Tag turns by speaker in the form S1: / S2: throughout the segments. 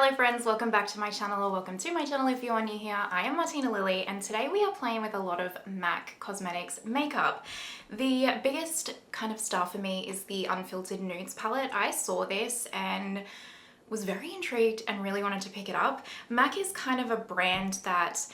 S1: Hello friends, welcome back to my channel, or welcome to my channel if you are new here. I am Martina Lily and today we are playing with a lot of MAC Cosmetics makeup. The biggest kind of star for me is the Unfiltered Nudes palette. I saw this and was very intrigued and really wanted to pick it up. MAC is kind of a brand that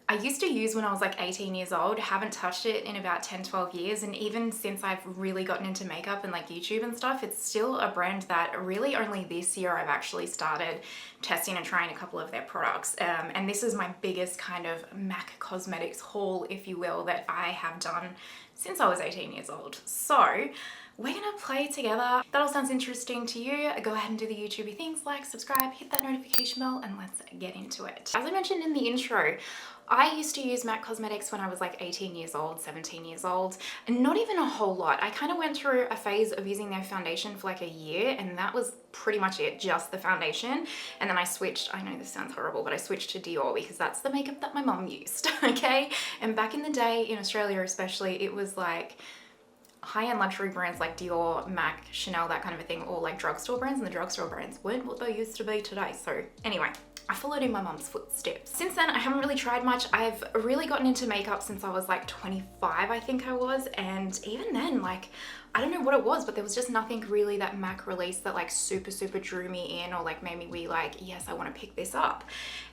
S1: I used to use when I was like 18 years old, haven't touched it in about 10-12 years, and even since I've really gotten into makeup and like YouTube and stuff, it's still a brand that really only this year I've actually started testing and trying a couple of their products. And this is my biggest kind of MAC Cosmetics haul, if you will, that I have done since I was 18 years old. So we're gonna play together. If that all sounds interesting to you, go ahead and do the YouTubey things, like, subscribe, hit that notification bell, and let's get into it. As I mentioned in the intro, I used to use MAC Cosmetics when I was like 18 years old, 17 years old, and not even a whole lot. I kind of went through a phase of using their foundation for like a year, and that was pretty much it, just the foundation. And then I switched, I know this sounds horrible, but I switched to Dior because that's the makeup that my mum used, okay? And back in the day, in Australia especially, it was like high-end luxury brands like Dior, MAC, Chanel, that kind of a thing, or like drugstore brands, and the drugstore brands weren't what they used to be today. So anyway, I followed in my mum's footsteps. Since then, I haven't really tried much. I've really gotten into makeup since I was like 25, I think I was. And even then, like, I don't know what it was, but there was just nothing really that MAC released that like super drew me in or like made me be like, yes, I want to pick this up.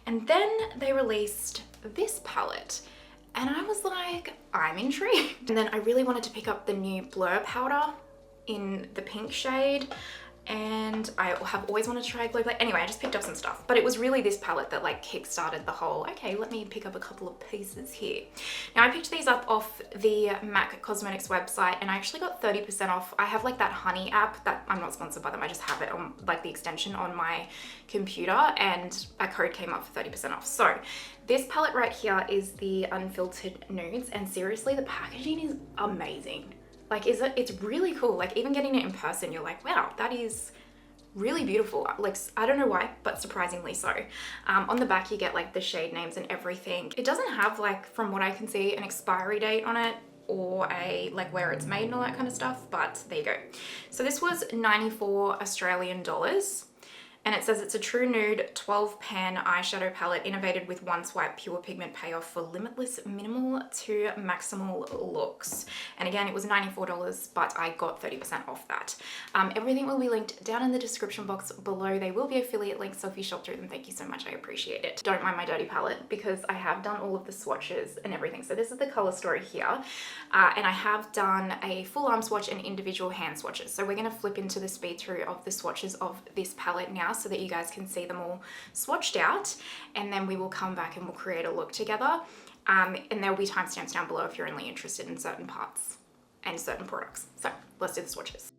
S1: And then they released this palette. And I was like, I'm intrigued. And then I really wanted to pick up the new Blur powder in the pink shade. And I have always wanted to try Glow Play. Anyway, I just picked up some stuff, but it was really this palette that like kickstarted the whole, okay, let me pick up a couple of pieces here. Now I picked these up off the MAC Cosmetics website and I actually got 30% off. I have like that Honey app that I'm not sponsored by them. I just have it on like the extension on my computer, and a code came up for 30% off. So this palette right here is the Unfiltered Nudes, and seriously, the packaging is amazing. Like, it's really cool. Like, even getting it in person, you're like, wow, that is really beautiful. Like, I don't know why, but surprisingly so. On the back, you get like the shade names and everything. It doesn't have, like, from what I can see, an expiry date on it or a like where it's made and all that kind of stuff, but there you go. So this was 94 Australian dollars. And it says it's a true nude 12 pan eyeshadow palette innovated with one swipe pure pigment payoff for limitless minimal to maximal looks. And again, it was $94, but I got 30% off that. Everything will be linked down in the description box below. They will be affiliate links, so if you shop through them, thank you so much. I appreciate it. Don't mind my dirty palette because I have done all of the swatches and everything. So this is the color story here. And I have done a full arm swatch and individual hand swatches. So we're gonna flip into the speed through of the swatches of this palette now, so that you guys can see them all swatched out, and then we will come back and we'll create a look together. And there will be timestamps down below if you're only interested in certain parts and certain products. So let's do the swatches.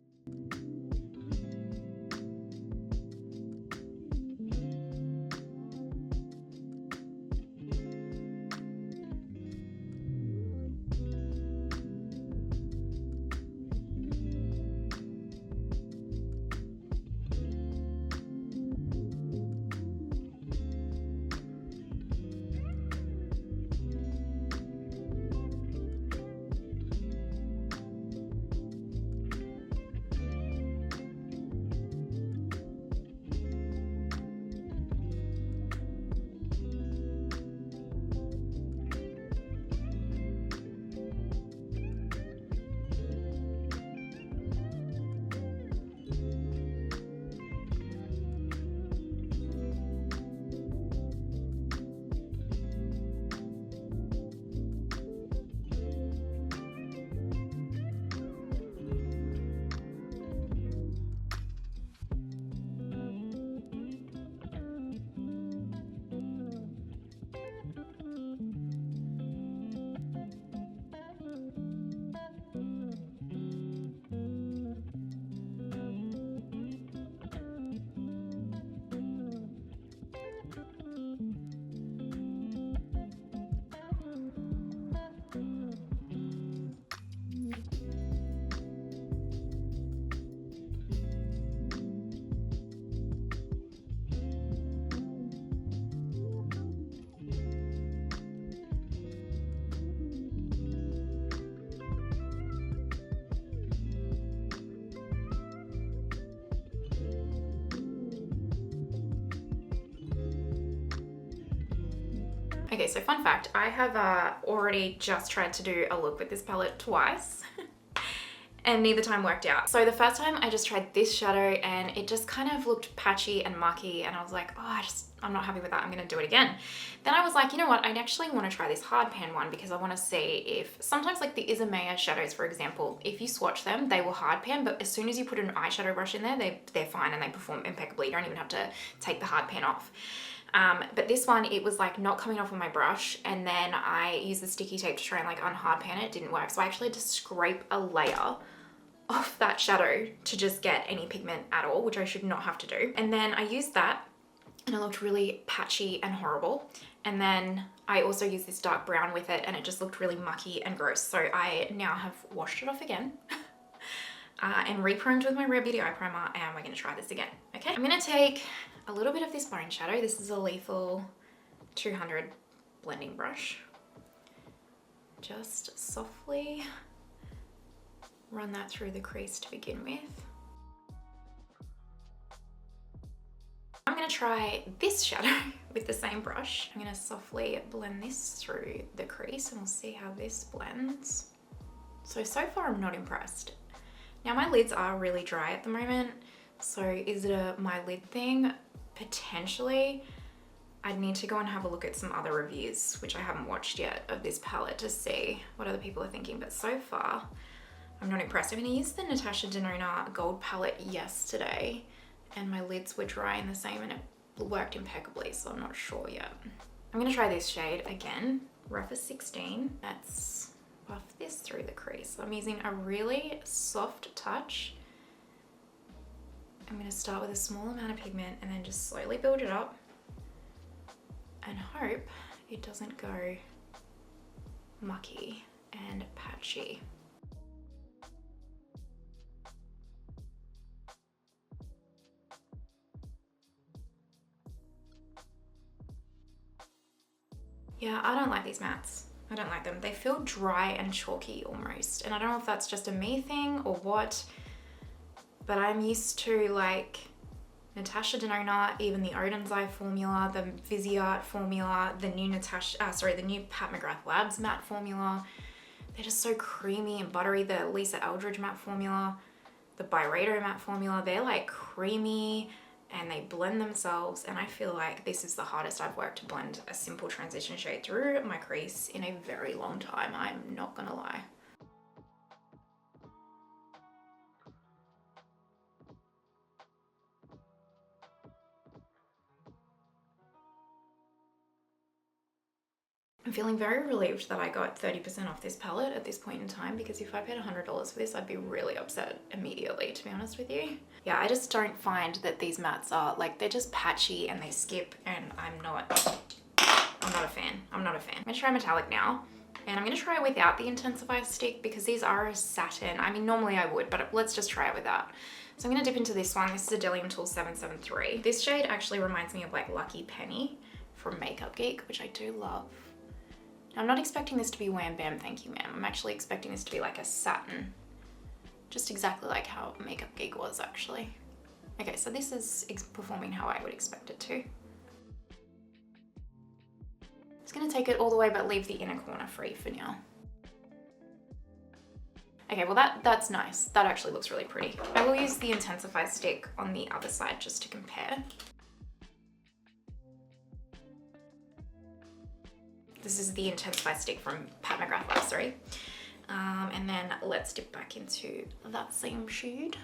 S1: Okay, so fun fact, I have already just tried to do a look with this palette twice. And neither time worked out. So the first time I just tried this shadow and it just kind of looked patchy and mucky, and I was like, oh, I'm not happy with that, I'm gonna do it again. Then I was like, you know what, I'd actually wanna try this hard pan one because I wanna see if, sometimes like the Isamaya shadows, for example, if you swatch them, they will hard pan, but as soon as you put an eyeshadow brush in there, they're fine and they perform impeccably. You don't even have to take the hard pan off. But this one, it was like not coming off on my brush, and then I used the sticky tape to try and like unhard pan it. It didn't work, so I actually had to scrape a layer off that shadow to just get any pigment at all, which I should not have to do. And then I used that and it looked really patchy and horrible. And then I also used this dark brown with it and it just looked really mucky and gross. So I now have washed it off again and re-primed with my Rare Beauty eye primer, and we're gonna try this again, okay? I'm gonna take a little bit of this bone shadow. This is a Lethal 200 blending brush. Just softly run that through the crease to begin with. I'm gonna try this shadow with the same brush. I'm gonna softly blend this through the crease and we'll see how this blends. So far I'm not impressed. Now my lids are really dry at the moment, so is it a my lid thing? Potentially. I'd need to go and have a look at some other reviews, which I haven't watched yet, of this palette to see what other people are thinking, but so far I'm not impressed. I'm gonna use the Natasha Denona gold palette yesterday and my lids were dry and the same and it worked impeccably, so I'm not sure yet. I'm gonna try this shade again, Refy 16. Let's buff this through the crease. I'm using a really soft touch. I'm gonna start with a small amount of pigment and then just slowly build it up and hope it doesn't go mucky and patchy. Yeah, I don't like these mattes. I don't like them. They feel dry and chalky almost. And I don't know if that's just a me thing or what, but I'm used to like Natasha Denona, even the Odin's Eye formula, the Viseart formula, the new the new Pat McGrath Labs matte formula. They're just so creamy and buttery. The Lisa Eldridge matte formula, the Byredo matte formula, they're like creamy and they blend themselves, and I feel like this is the hardest I've worked to blend a simple transition shade through my crease in a very long time, I'm not gonna lie. I'm feeling very relieved that I got 30% off this palette at this point in time, because if I paid $100 for this, I'd be really upset immediately, to be honest with you. Yeah, I just don't find that these mattes are, like, they're just patchy and they skip, and I'm not a fan. I'm not a fan. I'm gonna try metallic now, and I'm gonna try without the Intensify stick because these are a satin. I mean, normally I would, but let's just try it without. So I'm gonna dip into this one. This is a Delium Tool 773. This shade actually reminds me of like Lucky Penny from Makeup Geek, which I do love. I'm not expecting this to be wham bam, thank you ma'am. I'm actually expecting this to be like a satin. Just exactly like how Makeup Geek was actually. Okay, so this is performing how I would expect it to. Just gonna take it all the way but leave the inner corner free for now. Okay, well that's nice. That actually looks really pretty. I will use the Intensify stick on the other side just to compare. This is the Intensify stick from Pat McGrath Labs, sorry. And then let's dip back into that same shade.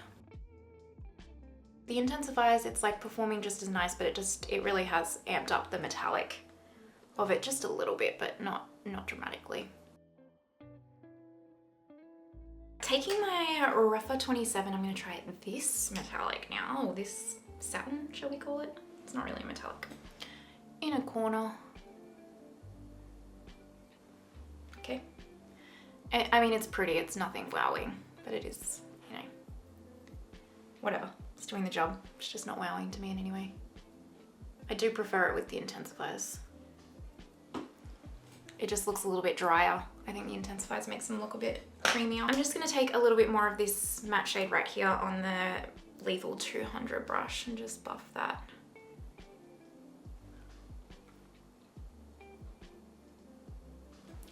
S1: The Intensifiers, it's like performing just as nice, but it really has amped up the metallic of it just a little bit, but not dramatically. Taking my Refy 27, I'm gonna try this metallic now, or this satin, shall we call it? It's not really a metallic. Inner corner. Okay. I mean, it's pretty, it's nothing wowing, but it is, you know, whatever. It's doing the job. It's just not wowing to me in any way. I do prefer it with the intensifiers. It just looks a little bit drier. I think the intensifiers makes them look a bit creamier. I'm just gonna take a little bit more of this matte shade right here on the Lethal 200 brush and just buff that.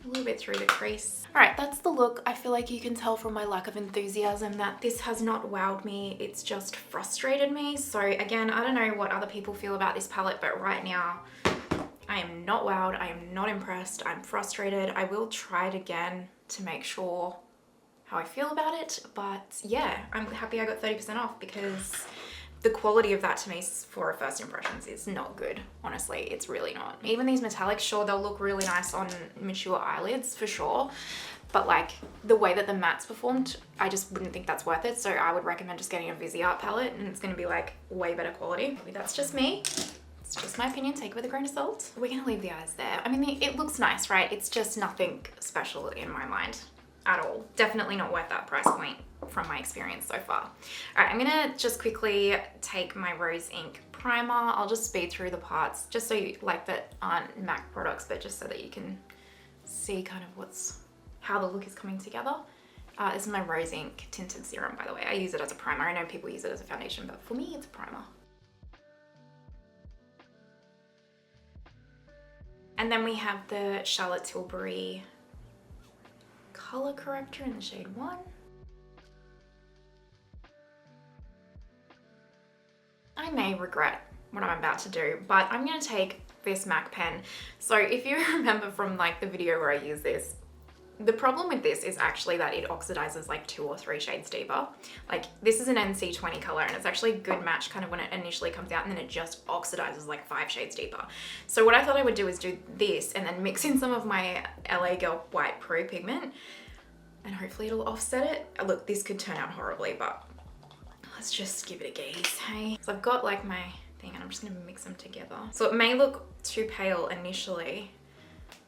S1: a little bit through the crease. All right, that's the look. I feel like you can tell from my lack of enthusiasm that this has not wowed me. It's just frustrated me. So again, I don't know what other people feel about this palette, but right now I am not wowed. I am not impressed. I'm frustrated. I will try it again to make sure how I feel about it. But yeah, I'm happy I got 30% off because the quality of that to me for first impressions is not good. Honestly, it's really not. Even these metallics, sure, they'll look really nice on mature eyelids for sure. But like the way that the mattes performed, I just wouldn't think that's worth it. So I would recommend just getting a Viseart palette and it's gonna be like way better quality. Maybe that's just me. It's just my opinion, take it with a grain of salt. We're gonna leave the eyes there. I mean, it looks nice, right? It's just nothing special in my mind at all. Definitely not worth that price point from my experience so far. All right, I'm gonna just quickly take my Rose Ink primer. I'll just speed through the parts just so you like that aren't MAC products, but just so that you can see kind of how the look is coming together. This is my Rose Ink Tinted Serum, by the way. I use it as a primer. I know people use it as a foundation, but for me, it's a primer. And then we have the Charlotte Tilbury color corrector in the shade 1. I may regret what I'm about to do, but I'm gonna take this MAC pen. So if you remember from like the video where I use this, the problem with this is actually that it oxidizes like 2 or 3 shades deeper. Like this is an NC20 color and it's actually a good match kind of when it initially comes out, and then it just oxidizes like 5 shades deeper. So what I thought I would do is do this and then mix in some of my LA Girl White Pro pigment and hopefully it'll offset it. Look, this could turn out horribly, but let's just give it a gaze, hey? So I've got like my thing and I'm just gonna mix them together. So it may look too pale initially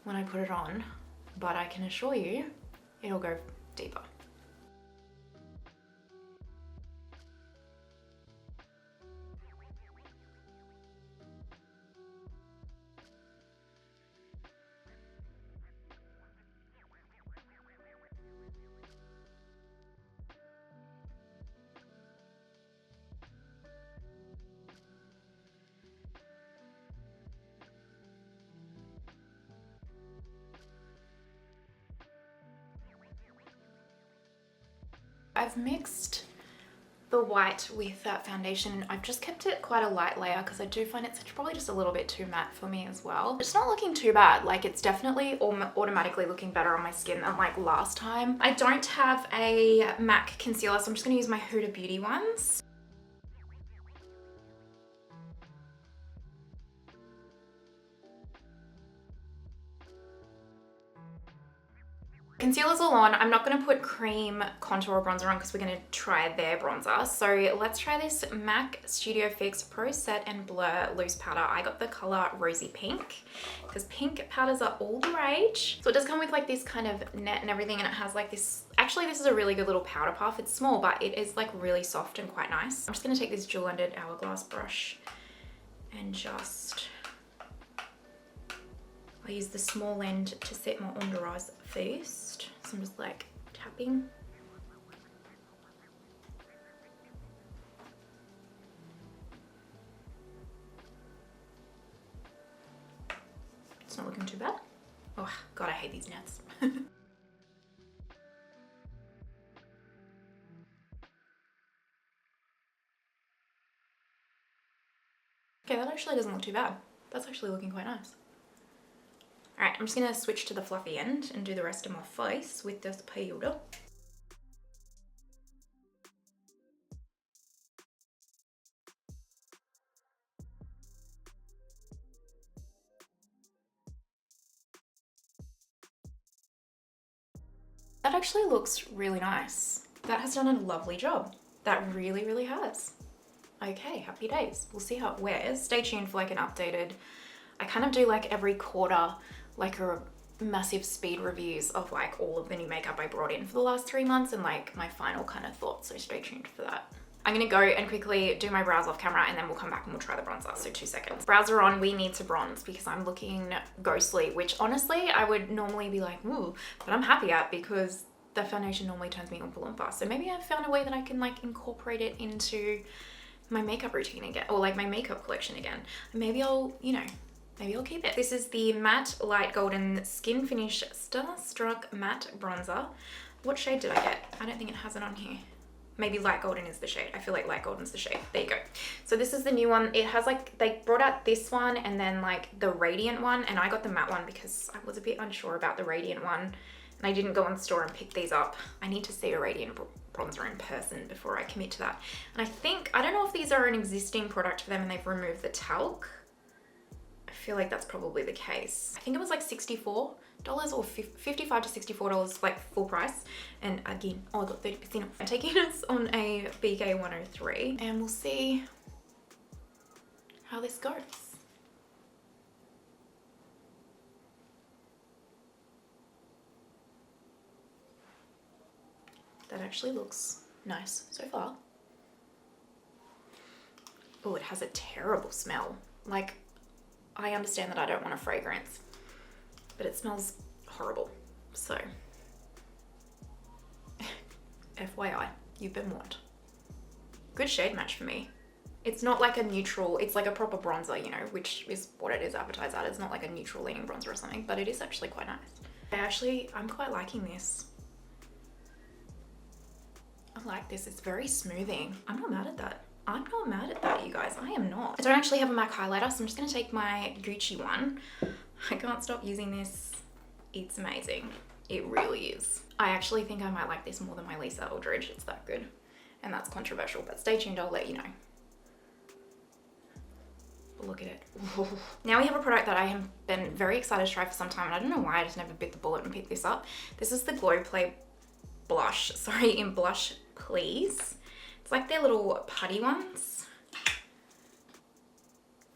S1: when I put it on, but I can assure you it'll go deeper. I've mixed the white with that foundation. I've just kept it quite a light layer because I do find it's probably just a little bit too matte for me as well. It's not looking too bad. Like it's definitely automatically looking better on my skin than like last time. I don't have a MAC concealer, so I'm just gonna use my Huda Beauty ones. Concealer's all on. I'm not going to put cream contour or bronzer on because we're going to try their bronzer. So let's try this MAC Studio Fix Pro Set and Blur Loose Powder. I got the color Rosy Pink because pink powders are all the rage. So it does come with like this kind of net and everything, and it has like this, actually this is a really good little powder puff. It's small, but it is like really soft and quite nice. I'm just going to take this dual-ended hourglass brush and just, I use the small end to set my under eyes first. So I'm just like tapping. It's not looking too bad. Oh God, I hate these nets. Okay, that actually doesn't look too bad. That's actually looking quite nice. All right, I'm just gonna switch to the fluffy end and do the rest of my face with this powder. That actually looks really nice. That has done a lovely job. That really, really has. Okay, happy days. We'll see how it wears. Stay tuned for like an updated, I kind of do like every quarter, like a massive speed reviews of like all of the new makeup I brought in for the last 3 months and like my final kind of thoughts, so stay tuned for that. I'm gonna go and quickly do my brows off camera and then we'll come back and we'll try the bronzer, so 2 seconds. Brows are on, we need to bronze because I'm looking ghostly, which honestly I would normally be like, ooh, but I'm happy at because the foundation normally turns me Oompa Loompa. So maybe I've found a way that I can like incorporate it into my makeup routine again, or like my makeup collection again. And maybe I'll, you know, maybe I'll keep it. This is the Matte Light Golden Skinfinish Sunstruck Matte Bronzer. What shade did I get? I don't think it has it on here. Maybe light golden is the shade. I feel like light golden's the shade. There you go. So this is the new one. It has like, they brought out this one and then like the radiant one, and I got the matte one because I was a bit unsure about the radiant one and I didn't go in the store and pick these up. I need to see a radiant bronzer in person before I commit to that. And I think, I don't know if these are an existing product for them and they've removed the talc. I feel like that's probably the case. I think it was like $64 or $55 to $64, like full price. And again, oh, I got 30% off. I'm taking us on a BK 103 and we'll see how this goes. That actually looks nice so far. Oh, it has a terrible smell. Like, I understand that I don't want a fragrance, but it smells horrible. So, FYI, you've been warned. Good shade match for me. It's not like a neutral, it's like a proper bronzer, you know, which is what it is advertised at. It's not like a neutral leaning bronzer or something, but it is actually quite nice. I'm quite liking this. I like this, it's very smoothing. I'm not mad at that. I'm not mad at that, you guys. I am not. I don't actually have a MAC highlighter, so I'm just gonna take my Gucci one. I can't stop using this. It's amazing. It really is. I actually think I might like this more than my Lisa Eldridge. It's that good. And that's controversial, but stay tuned, I'll let you know. But look at it. Now we have a product that I have been very excited to try for some time, and I don't know why I just never bit the bullet and picked this up. This is the Glow Play blush, sorry, in Blush Please. It's like their little putty ones.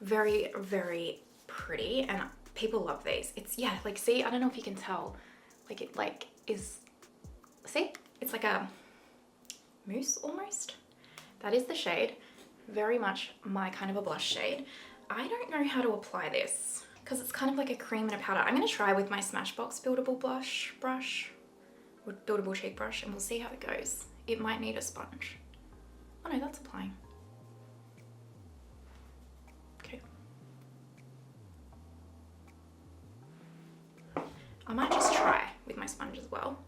S1: Very, very pretty, and people love these. It's, yeah, like, see, I don't know if you can tell, like, it like is, see, it's like a mousse almost. That is the shade. Very much my kind of a blush shade. I don't know how to apply this because it's kind of like a cream and a powder. I'm gonna try with my Smashbox buildable blush brush, or buildable cheek brush, and we'll see how it goes. It might need a sponge. Oh no, that's applying. Okay. I might just try with my sponge as well.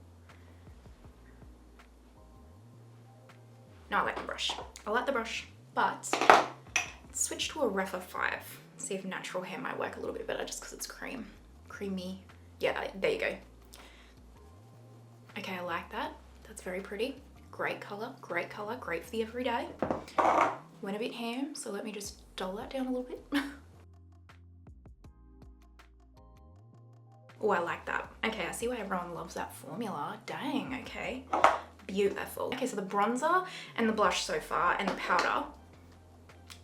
S1: No, I like the brush. I like the brush, but let's switch to a Refy 5. See if natural hair might work a little bit better just because it's creamy. Yeah, there you go. Okay, I like that. That's very pretty. Great color, great color, great for the everyday. Went a bit ham, so let me just dull that down a little bit. Oh, I like that. Okay, I see why everyone loves that formula. Dang, okay. Beautiful. Okay, so the bronzer and the blush so far and the powder,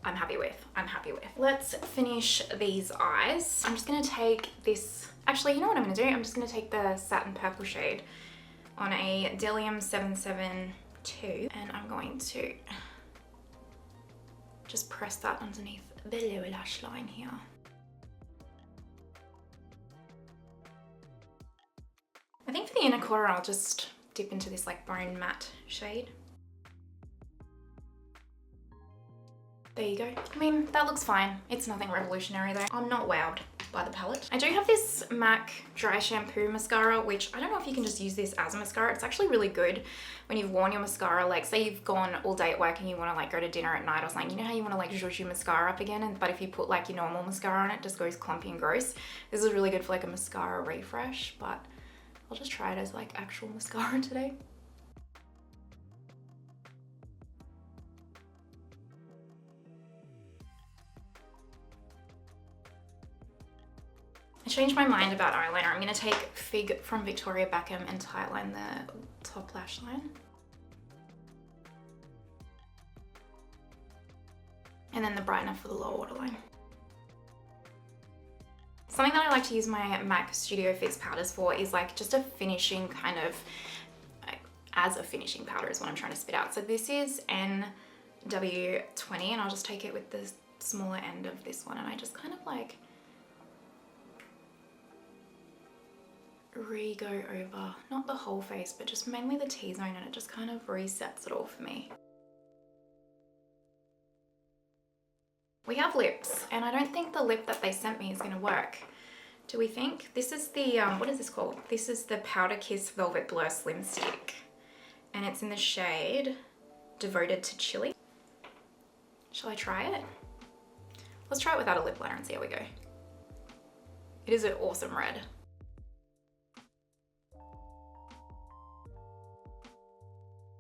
S1: I'm happy with. Let's finish these eyes. I'm just gonna take this, actually, you know what I'm gonna do? I'm just gonna take the satin purple shade on a Delium 772, and I'm going to just press that underneath the lower lash line here. I think for the inner corner, I'll just dip into this like bone matte shade. There you go. I mean, that looks fine. It's nothing revolutionary though. I'm not wowed by the palette. I do have this MAC Dry Shampoo Mascara, which I don't know if you can just use this as a mascara. It's actually really good when you've worn your mascara. Like, say you've gone all day at work and you want to like go to dinner at night or something. You know how you want to like zhuzh your mascara up again, but if you put like your normal mascara on it, just goes clumpy and gross. This is really good for like a mascara refresh, but I'll just try it as like actual mascara today. I changed my mind about eyeliner. I'm going to take Fig from Victoria Beckham and tightline the top lash line. And then the brightener for the lower waterline. Something that I like to use my MAC Studio Fix powders for is like just a finishing kind of, as a finishing powder is what I'm trying to spit out. So this is NW20, and I'll just take it with the smaller end of this one, and I just kind of like go over, not the whole face, but just mainly the T-zone, and it just kind of resets it all for me. We have lips. and I don't think the lip that they sent me is gonna work. Do we think? This is the, what is this called? This is the Powder Kiss Velvet Blur Slim Stick, and it's in the shade Devoted to Chilli. Shall I try it? Let's try it without a lip liner and see how we go. It is an awesome red.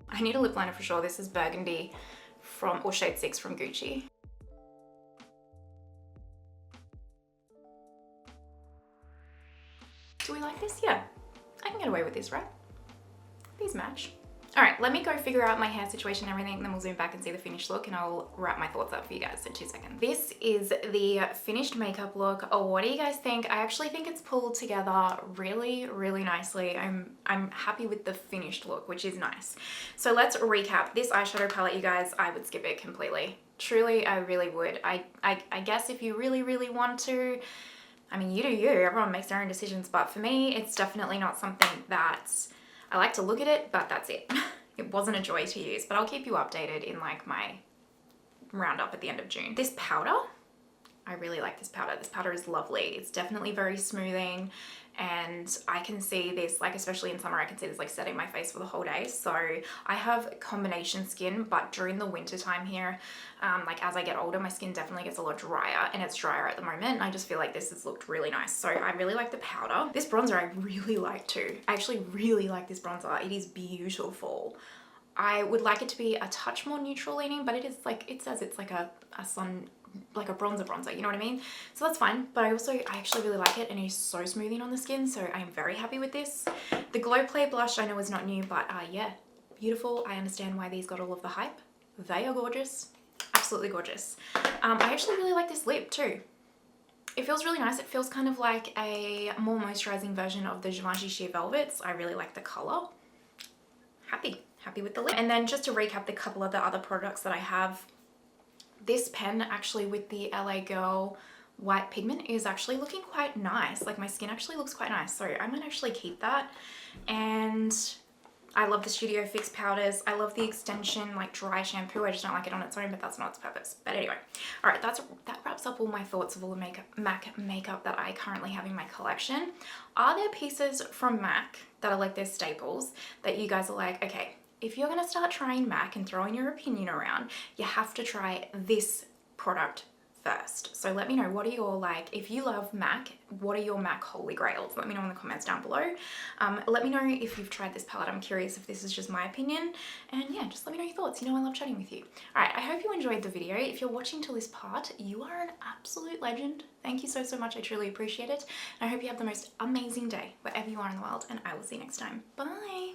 S1: I need a lip liner for sure. This is Burgundy or shade 6 from Gucci. Do we like this? Yeah, I can get away with this, right? These match. All right, let me go figure out my hair situation and everything, and then we'll zoom back and see the finished look, and I'll wrap my thoughts up for you guys in 2 seconds. This is the finished makeup look. Oh, what do you guys think? I actually think it's pulled together really, really nicely. I'm happy with the finished look, which is nice. So let's recap. This eyeshadow palette, you guys, I would skip it completely. Truly, I really would. I guess if you really, really want to, I mean, you do you. Everyone makes their own decisions, but for me, it's definitely not something that I like to look at it, but that's it. It wasn't a joy to use, but I'll keep you updated in like my roundup at the end of June. This powder, I really like this powder. This powder is lovely. It's definitely very smoothing, and I can see this, like especially in summer, I can see this like setting my face for the whole day. So I have combination skin, but during the winter time here, like as I get older, my skin definitely gets a lot drier, and it's drier at the moment, and I just feel like this has looked really nice. So I really like the powder. This bronzer I really like too. I actually really like this bronzer. It is beautiful. I would like it to be a touch more neutral leaning, but it is like, it says it's like a sun, like a bronzer, you know what I mean? So that's fine, but I actually really like it, and it is so smoothing on the skin, so I am very happy with this. The Glow Play blush I know is not new, but yeah, beautiful. I understand why these got all of the hype. They are gorgeous, absolutely gorgeous. I actually really like this lip too. It feels really nice. It feels kind of like a more moisturizing version of the Givenchy Sheer Velvets. I really like the color. Happy with the lip. And then just to recap the couple of the other products that I have, this pen actually with the LA Girl white pigment is actually looking quite nice. Like my skin actually looks quite nice, so I might actually keep that. And I love the Studio Fix powders. I love the extension like dry shampoo. I just don't like it on its own, but that's not its purpose. But anyway, all right, that wraps up all my thoughts of all the MAC makeup that I currently have in my collection. Are there pieces from MAC that are like their staples that you guys are like, okay, if you're gonna start trying MAC and throwing your opinion around, you have to try this product first? So let me know, what are your, like, if you love MAC, what are your MAC holy grails? Let me know in the comments down below. Let me know if you've tried this palette. I'm curious if this is just my opinion, and yeah, just let me know your thoughts. You know I love chatting with you. All right, I hope you enjoyed the video. If you're watching till this part, you are an absolute legend. Thank you so much. I truly appreciate it, and I hope you have the most amazing day wherever you are in the world, and I will see you next time. Bye.